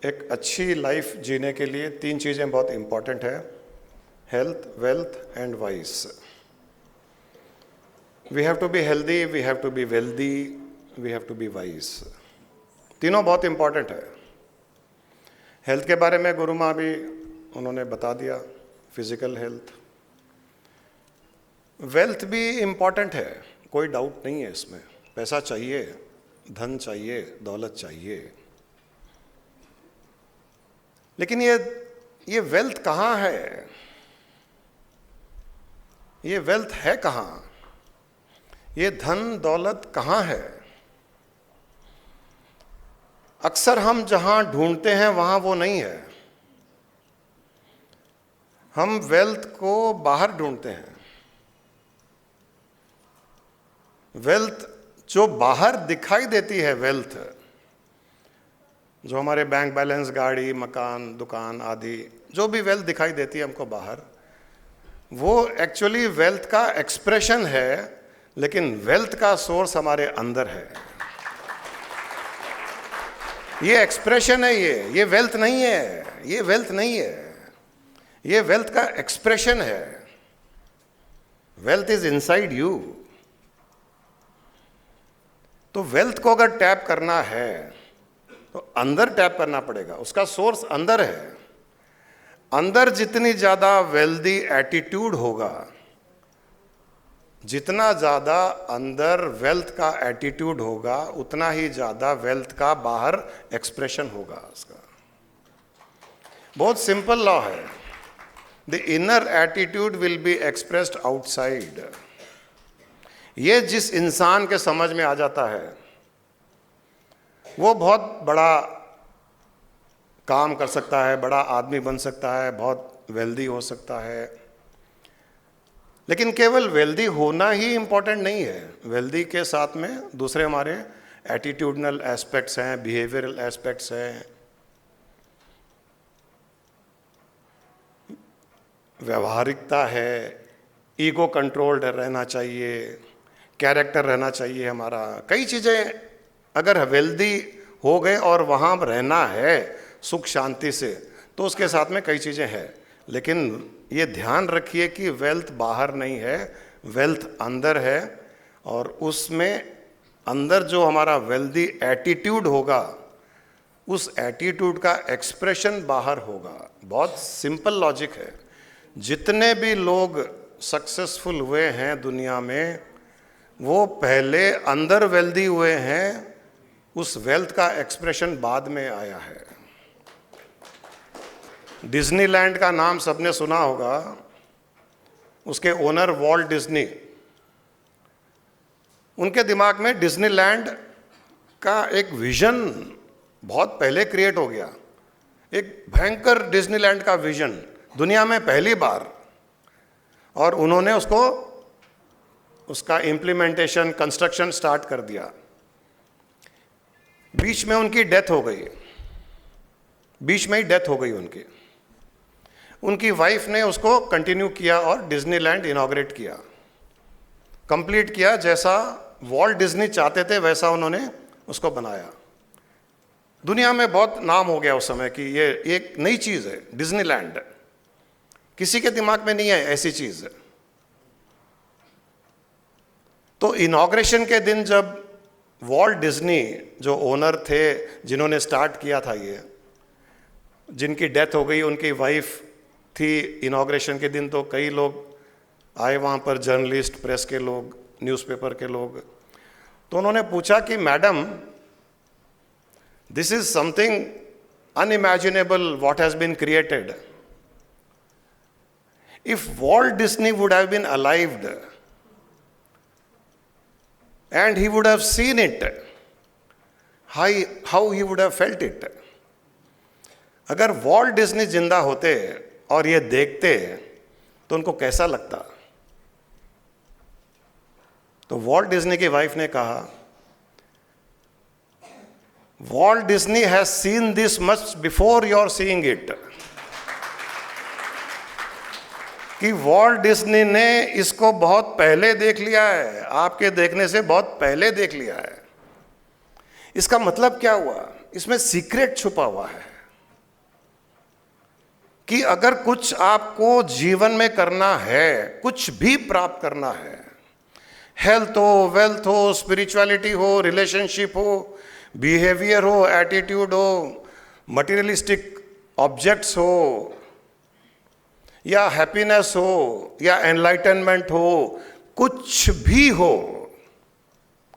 एक अच्छी लाइफ जीने के लिए 3 चीज़ें बहुत इम्पॉर्टेंट है: health, wealth and wise. We have to be healthy, we have to be wealthy, we have to be wise. तीनों बहुत इम्पॉर्टेंट है। हेल्थ के बारे में गुरु माँ भी उन्होंने बता दिया, फिजिकल हेल्थ। वेल्थ भी इम्पॉर्टेंट है, कोई डाउट नहीं है इसमें। पैसा चाहिए, धन चाहिए, दौलत चाहिए, लेकिन ये वेल्थ कहाँ है? ये वेल्थ है कहाँ? ये धन दौलत कहाँ है? अक्सर हम जहाँ ढूंढते हैं वहाँ वो नहीं है। हम वेल्थ को बाहर ढूंढते हैं। वेल्थ जो बाहर दिखाई देती है, वेल्थ जो हमारे बैंक बैलेंस, गाड़ी, मकान, दुकान आदि, जो भी वेल्थ दिखाई देती है हमको बाहर, वो एक्चुअली वेल्थ का एक्सप्रेशन है, लेकिन वेल्थ का सोर्स हमारे अंदर है। ये एक्सप्रेशन है, ये वेल्थ नहीं है, ये वेल्थ नहीं है, ये वेल्थ का एक्सप्रेशन है। Wealth is inside you. तो वेल्थ को अगर टैप करना है तो अंदर टैप करना पड़ेगा, उसका सोर्स अंदर है। अंदर जितनी ज्यादा वेल्दी एटीट्यूड होगा, जितना ज्यादा अंदर वेल्थ का एटीट्यूड होगा, उतना ही ज्यादा वेल्थ का बाहर एक्सप्रेशन होगा उसका। बहुत सिंपल लॉ है। The inner attitude will be expressed outside. ये जिस इंसान के समझ में आ जाता है वो बहुत बड़ा काम कर सकता है, बड़ा आदमी बन सकता है, बहुत वेल्दी हो सकता है। लेकिन केवल वेल्दी होना ही इंपॉर्टेंट नहीं है। वेल्दी के साथ में दूसरे हमारे एटीट्यूडनल एस्पेक्ट्स हैं, बिहेवियरल एस्पेक्ट्स हैं, व्यवहारिकता है, ईगो कंट्रोल्ड रहना चाहिए, कैरेक्टर रहना चाहिए हमारा। कई चीज़ें अगर वेल्दी हो गए और वहाँ रहना है सुख शांति से, तो उसके साथ में कई चीज़ें हैं। लेकिन ये ध्यान रखिए कि वेल्थ बाहर नहीं है, वेल्थ अंदर है। और उसमें अंदर जो हमारा वेल्दी एटीट्यूड होगा, उस एटीट्यूड का एक्सप्रेशन बाहर होगा। बहुत सिंपल लॉजिक है। जितने भी लोग सक्सेसफुल हुए हैं दुनिया में, वो पहले अंदर वेल्दी हुए हैं, उस वेल्थ का एक्सप्रेशन बाद में आया है। डिज्नीलैंड का नाम सबने सुना होगा। उसके ओनर वॉल्ट डिज्नी, उनके दिमाग में डिज्नीलैंड का एक विजन बहुत पहले क्रिएट हो गया। एक भयंकर डिज्नीलैंड का विजन दुनिया में पहली बार। और उन्होंने उसका इम्प्लीमेंटेशन, कंस्ट्रक्शन स्टार्ट कर दिया। बीच में उनकी डेथ हो गई, बीच में ही डेथ हो गई उनकी। उनकी वाइफ ने उसको कंटिन्यू किया और डिज्नीलैंड इनॉग्रेट किया, कंप्लीट किया। जैसा वॉल्ट डिज्नी चाहते थे वैसा उन्होंने उसको बनाया। दुनिया में बहुत नाम हो गया उस समय कि ये एक नई चीज़ है डिज्नीलैंड। किसी के दिमाग में नहीं है ऐसी चीज़। तो इनॉग्रेशन के दिन जब वॉल्ट डिज्नी जो ओनर थे, जिन्होंने स्टार्ट किया था ये, जिनकी डेथ हो गई, उनकी वाइफ थी इनॉग्रेशन के दिन, तो कई लोग आए वहाँ पर, जर्नलिस्ट, प्रेस के लोग, न्यूज़पेपर के लोग। तो उन्होंने पूछा कि madam, this is something unimaginable what has been created. If Walt Disney would have been alived and he would have seen it, how he would have felt it. अगर Walt Disney जिंदा होते और ये देखते तो उनको कैसा लगता? तो वॉल्ट डिज्नी की वाइफ ने कहा, Walt Disney has seen this much before your seeing it. कि वॉल्ट डिज्नी ने इसको बहुत पहले देख लिया है, आपके देखने से बहुत पहले देख लिया है। इसका मतलब क्या हुआ? इसमें सीक्रेट छुपा हुआ है। कि अगर कुछ आपको जीवन में करना है, कुछ भी प्राप्त करना है, हेल्थ हो, वेल्थ हो, स्पिरिचुअलिटी हो, रिलेशनशिप हो, बिहेवियर हो, एटीट्यूड हो, मटेरियलिस्टिक ऑब्जेक्ट्स हो, या हैप्पीनेस हो, या एनलाइटनमेंट हो, कुछ भी हो,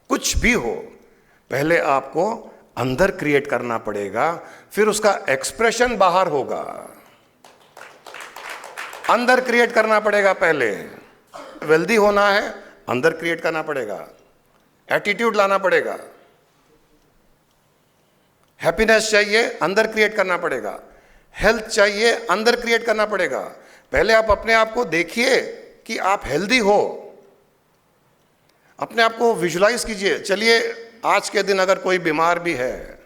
कुछ भी हो, पहले आपको अंदर क्रिएट करना पड़ेगा, फिर उसका एक्सप्रेशन बाहर होगा। अंदर क्रिएट करना पड़ेगा पहले। वेल्दी होना है, अंदर क्रिएट करना पड़ेगा, एटीट्यूड लाना पड़ेगा। हैप्पीनेस चाहिए, अंदर क्रिएट करना पड़ेगा। हेल्थ चाहिए, अंदर क्रिएट करना पड़ेगा। पहले आप अपने आप को देखिए कि आप हेल्दी हो, अपने आप को विजुलाइज कीजिए। चलिए आज के दिन अगर कोई बीमार भी है,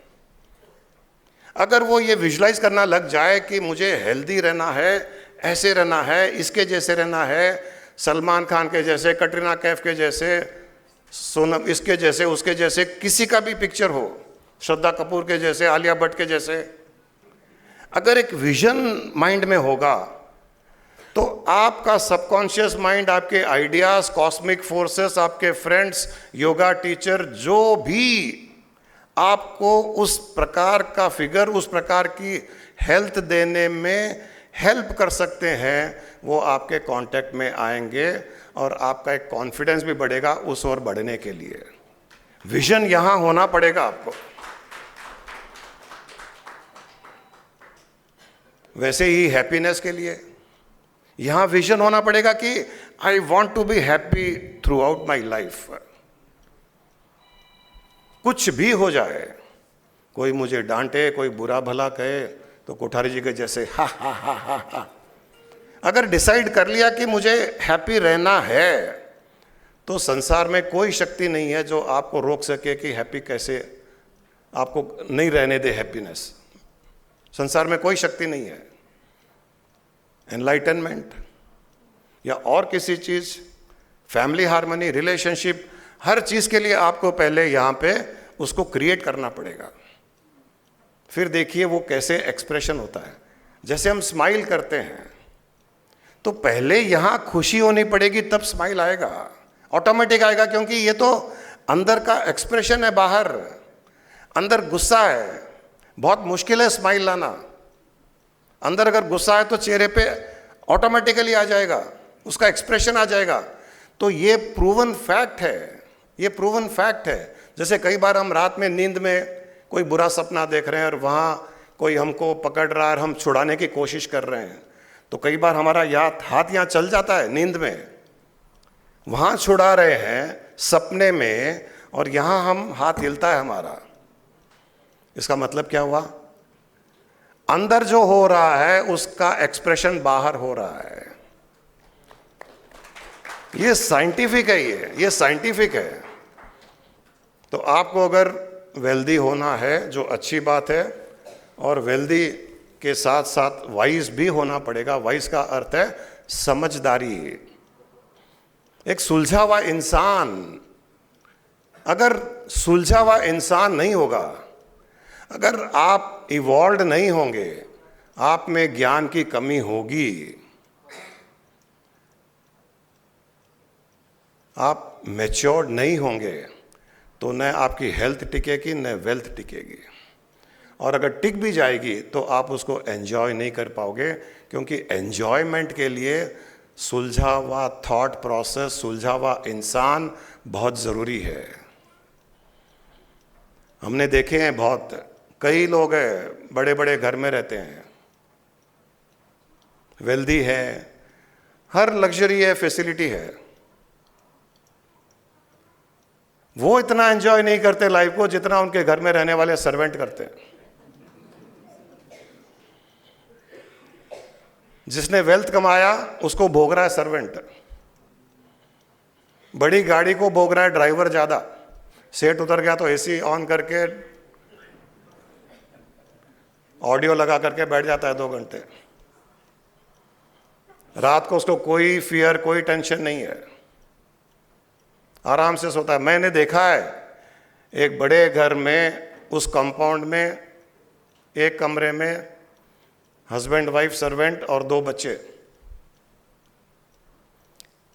अगर वो ये विजुलाइज करना लग जाए कि मुझे हेल्दी रहना है, ऐसे रहना है, इसके जैसे रहना है, सलमान खान के जैसे, कटरीना कैफ के जैसे, सोनम इसके जैसे, उसके जैसे, किसी का भी पिक्चर हो, श्रद्धा कपूर के जैसे, आलिया भट्ट के जैसे, अगर एक विजन माइंड में होगा तो आपका सबकॉन्शियस माइंड, आपके आइडियाज, कॉस्मिक फोर्सेस, आपके फ्रेंड्स, योगा टीचर, जो भी आपको उस प्रकार का फिगर, उस प्रकार की हेल्थ देने में हेल्प कर सकते हैं, वो आपके कांटेक्ट में आएंगे और आपका एक कॉन्फिडेंस भी बढ़ेगा उस ओर बढ़ने के लिए। विजन यहां होना पड़ेगा आपको। वैसे ही हैप्पीनेस के लिए यहां विजन होना पड़ेगा कि I want to be happy throughout my life. कुछ भी हो जाए, कोई मुझे डांटे, कोई बुरा भला कहे, तो कोठारी जी के जैसे हा हा हा हा हा। अगर डिसाइड कर लिया कि मुझे हैप्पी रहना है, तो संसार में कोई शक्ति नहीं है जो आपको रोक सके कि हैप्पी कैसे, आपको नहीं रहने दे हैप्पीनेस। संसार में कोई शक्ति नहीं है। एनलाइटनमेंट या और किसी चीज, फैमिली हार्मनी, रिलेशनशिप, हर चीज के लिए आपको पहले यहां पे उसको क्रिएट करना पड़ेगा। फिर देखिए वो कैसे एक्सप्रेशन होता है। जैसे हम स्माइल करते हैं तो पहले यहां खुशी होनी पड़ेगी, तब स्माइल आएगा, ऑटोमेटिक आएगा, क्योंकि ये तो अंदर का एक्सप्रेशन है। बाहर अंदर गुस्सा है, बहुत मुश्किल है स्माइल लाना। अंदर अगर गुस्सा है तो चेहरे पे ऑटोमेटिकली आ जाएगा, उसका एक्सप्रेशन आ जाएगा। तो ये प्रूवन फैक्ट है, ये प्रूवन फैक्ट है। जैसे कई बार हम रात में नींद में कोई बुरा सपना देख रहे हैं और वहाँ कोई हमको पकड़ रहा है और हम छुड़ाने की कोशिश कर रहे हैं, तो कई बार हमारा हाथ यहाँ चल जाता है नींद में, वहाँ छुड़ा रहे हैं सपने में, और यहाँ हम हाथ हिलता है हमारा। इसका मतलब क्या हुआ? अंदर जो हो रहा है उसका एक्सप्रेशन बाहर हो रहा है। ये साइंटिफिक है, ये साइंटिफिक है। तो आपको अगर वेल्दी होना है, जो अच्छी बात है, और वेल्दी के साथ साथ वाइज भी होना पड़ेगा। वाइज का अर्थ है समझदारी। एक सुलझा हुआ इंसान, अगर सुलझा हुआ इंसान नहीं होगा, अगर आप इवॉल्व नहीं होंगे, आप में ज्ञान की कमी होगी, आप मैच्योर्ड नहीं होंगे, तो न आपकी हेल्थ टिकेगी न वेल्थ टिकेगी। और अगर टिक भी जाएगी तो आप उसको एंजॉय नहीं कर पाओगे, क्योंकि एंजॉयमेंट के लिए सुलझा हुआ थॉट प्रोसेस, सुलझा हुआ इंसान बहुत ज़रूरी है। हमने देखे हैं, बहुत कई लोग हैं बड़े बड़े घर में रहते हैं, वेल्दी है, हर लग्जरी है, फैसिलिटी है, वो इतना एंजॉय नहीं करते लाइफ को जितना उनके घर में रहने वाले सर्वेंट करते हैं। जिसने वेल्थ कमाया उसको भोग रहा है सर्वेंट, बड़ी गाड़ी को भोग रहा है ड्राइवर ज्यादा। सेट उतर गया तो एसी ऑन करके ऑडियो लगा करके बैठ जाता है 2 घंटे। रात को उसको कोई फियर, कोई टेंशन नहीं है, आराम से सोता है। मैंने देखा है एक बड़े घर में, उस कंपाउंड में, एक कमरे में हस्बैंड वाइफ सर्वेंट और 2 बच्चे।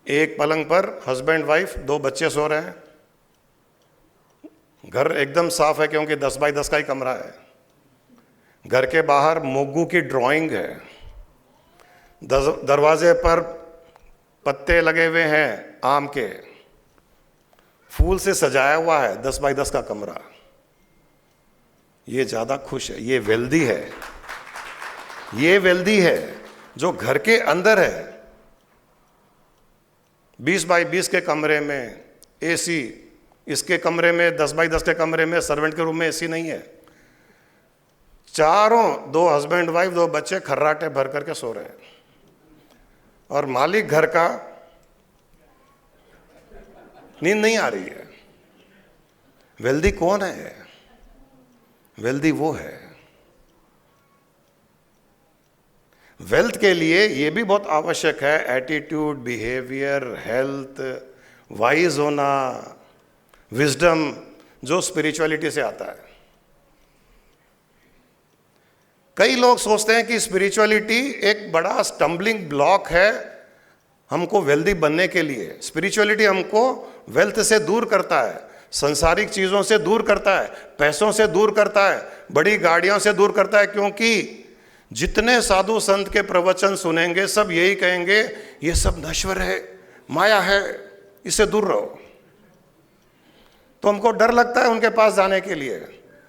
एक पलंग पर हस्बैंड वाइफ 2 बच्चे सो रहे हैं। घर एकदम साफ है क्योंकि 10 बाई 10 का ही कमरा है। घर के बाहर मोगू की ड्राइंग है। दरवाजे पर पत्ते लगे हुए हैं आम के, फूल से सजाया हुआ है। 10 बाई 10 का कमरा। ये ज्यादा खुश है, ये वेल्दी है। ये वेल्दी है जो घर के अंदर है। 20 बाई 20 के कमरे में एसी, इसके कमरे में 10 बाई 10 के कमरे में सर्वेंट के रूम में एसी नहीं है। चारों 2 हस्बैंड वाइफ 2 बच्चे खर्राटे भर करके सो रहे हैं और मालिक घर का नींद नहीं आ रही है। वेल्दी कौन है? वेल्दी वो है। वेल्थ के लिए ये भी बहुत आवश्यक है, एटीट्यूड, बिहेवियर, हेल्थ, वाइज होना, विजडम, जो स्पिरिचुअलिटी से आता है। कई लोग सोचते हैं कि स्पिरिचुअलिटी एक बड़ा स्टम्बलिंग ब्लॉक है हमको वेल्दी बनने के लिए। स्पिरिचुअलिटी हमको वेल्थ से दूर करता है, संसारिक चीजों से दूर करता है, पैसों से दूर करता है, बड़ी गाड़ियों से दूर करता है। क्योंकि जितने साधु संत के प्रवचन सुनेंगे सब यही कहेंगे ये सब नश्वर है, माया है, इससे दूर रहो। तो हमको डर लगता है उनके पास जाने के लिए।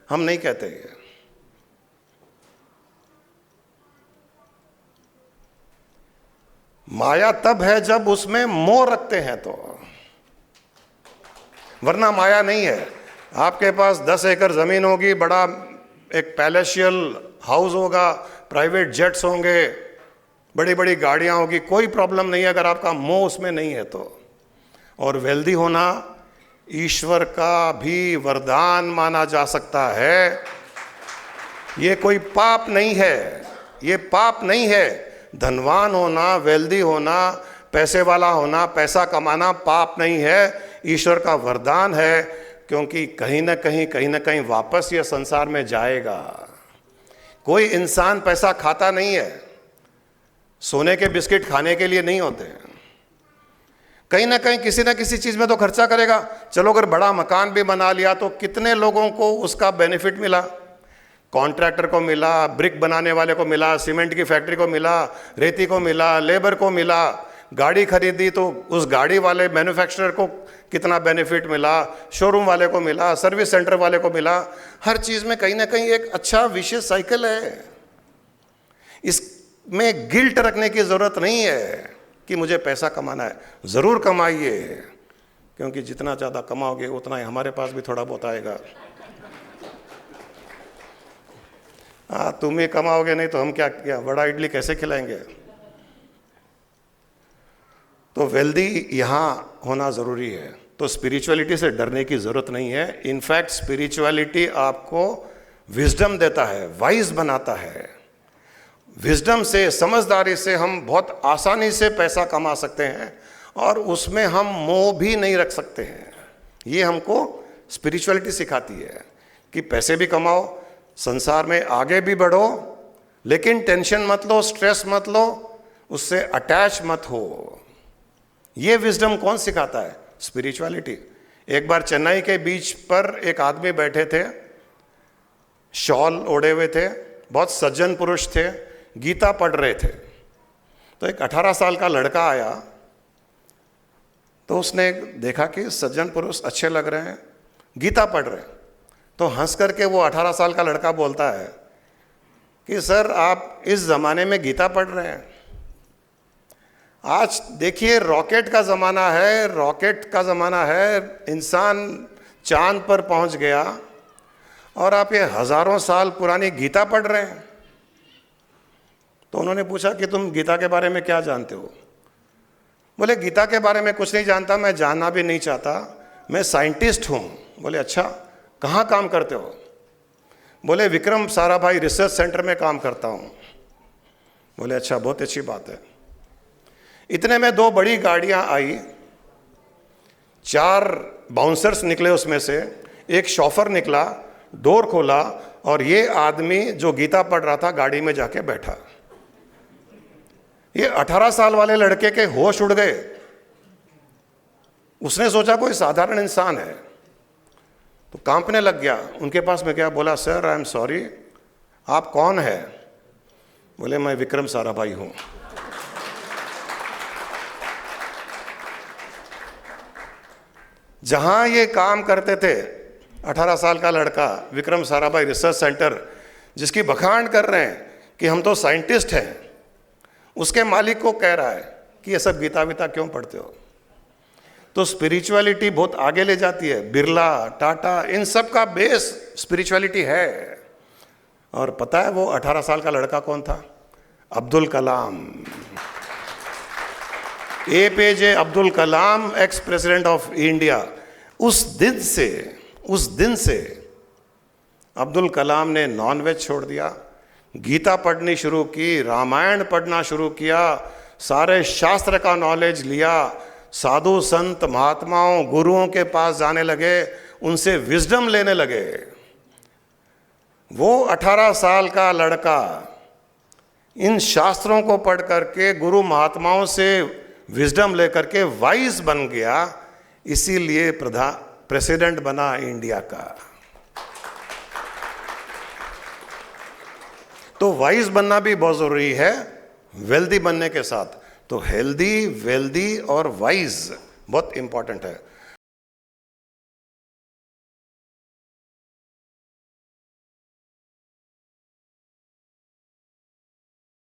हम नहीं कहते ये। माया तब है जब उसमें मोह रखते हैं तो, वरना माया नहीं है। आपके पास 10 एकड़ जमीन होगी, बड़ा एक पैलेशियल हाउस होगा, प्राइवेट जेट्स होंगे, बड़ी बड़ी गाड़ियां होगी, कोई प्रॉब्लम नहीं है अगर आपका मोह उसमें नहीं है तो। और वेल्दी होना ईश्वर का भी वरदान माना जा सकता है। ये कोई पाप नहीं है, ये पाप नहीं है। धनवान होना, वेल्दी होना, पैसे वाला होना, पैसा कमाना पाप नहीं है, ईश्वर का वरदान है। क्योंकि कहीं ना कहीं वापस ये संसार में जाएगा। कोई इंसान पैसा खाता नहीं है, सोने के बिस्किट खाने के लिए नहीं होते हैं। कहीं ना कहीं किसी ना किसी चीज में तो खर्चा करेगा। चलो अगर बड़ा मकान भी बना लिया तो कितने लोगों को उसका बेनिफिट मिला? कॉन्ट्रैक्टर को मिला, ब्रिक बनाने वाले को मिला, सीमेंट की फैक्ट्री को मिला, रेती को मिला, लेबर को मिला। गाड़ी खरीदी तो उस गाड़ी वाले मैन्युफैक्चरर को कितना बेनिफिट मिला, शोरूम वाले को मिला, सर्विस सेंटर वाले को मिला। हर चीज में कहीं ना कहीं एक अच्छा विशेष साइकिल है। इसमें गिल्ट रखने की जरूरत नहीं है कि मुझे पैसा कमाना है। जरूर कमाइए, क्योंकि जितना ज्यादा कमाओगे उतना ही हमारे पास भी थोड़ा बहुत आएगा। हाँ, तुम ही कमाओगे नहीं तो हम क्या बड़ा इडली कैसे खिलाएंगे? तो वेल्दी यहाँ होना जरूरी है। तो स्पिरिचुअलिटी से डरने की जरूरत नहीं है। इनफैक्ट स्पिरिचुअलिटी आपको विजडम देता है, वाइज बनाता है। विजडम से, समझदारी से हम बहुत आसानी से पैसा कमा सकते हैं और उसमें हम मोह भी नहीं रख सकते हैं। ये हमको स्पिरिचुअलिटी सिखाती है कि पैसे भी कमाओ, संसार में आगे भी बढ़ो, लेकिन टेंशन मत लो, स्ट्रेस मत लो, उससे अटैच मत हो। ये विजडम कौन सिखाता है? स्पिरिचुअलिटी। एक बार चेन्नई के बीच पर एक आदमी बैठे थे, शॉल ओढ़े हुए थे, बहुत सज्जन पुरुष थे, गीता पढ़ रहे थे। तो एक 18 साल का लड़का आया, तो उसने देखा कि सज्जन पुरुष अच्छे लग रहे हैं, गीता पढ़ रहे हैं। तो हंस करके वो 18 साल का लड़का बोलता है कि सर आप इस जमाने में गीता पढ़ रहे हैं? आज देखिए रॉकेट का ज़माना है, रॉकेट का ज़माना है, इंसान चांद पर पहुंच गया और आप ये हजारों साल पुरानी गीता पढ़ रहे हैं। तो उन्होंने पूछा कि तुम गीता के बारे में क्या जानते हो? बोले गीता के बारे में कुछ नहीं जानता, मैं जानना भी नहीं चाहता, मैं साइंटिस्ट हूँ। बोले अच्छा, कहाँ काम करते हो? बोले विक्रम साराभाई रिसर्च सेंटर में काम करता हूँ। बोले अच्छा, बहुत अच्छी बात है। इतने में 2 बड़ी गाड़ियां आई, 4 बाउंसर्स निकले, उसमें से एक शॉफर निकला, डोर खोला और ये आदमी जो गीता पढ़ रहा था गाड़ी में जाके बैठा। ये 18 साल वाले लड़के के होश उड़ गए। उसने सोचा कोई साधारण इंसान है, तो कांपने लग गया। उनके पास में गया, बोला सर आई एम सॉरी, आप कौन है? बोले मैं विक्रम साराभाई हूं। जहां ये काम करते थे 18 साल का लड़का विक्रम साराभाई रिसर्च सेंटर, जिसकी बखान कर रहे हैं कि हम तो साइंटिस्ट हैं, उसके मालिक को कह रहा है कि ये सब गीता वीता क्यों पढ़ते हो। तो स्पिरिचुअलिटी बहुत आगे ले जाती है। बिरला, टाटा, इन सब का बेस स्पिरिचुअलिटी है। और पता है वो 18 साल का लड़का कौन था? Abdul Kalam. APJ Abdul Kalam, ex president of India. उस दिन से अब्दुल कलाम ने नॉनवेज छोड़ दिया, गीता पढ़नी शुरू की, रामायण पढ़ना शुरू किया, सारे शास्त्र का नॉलेज लिया, साधु संत महात्माओं गुरुओं के पास जाने लगे, उनसे विजडम लेने लगे। वो 18 साल का लड़का इन शास्त्रों को पढ़ करके गुरु महात्माओं से विजडम लेकर के वाइज बन गया, इसीलिए प्रेसिडेंट बना इंडिया का। तो वाइज बनना भी बहुत जरूरी है वेल्दी बनने के साथ। तो हेल्दी, वेल्दी और वाइज बहुत इंपॉर्टेंट है।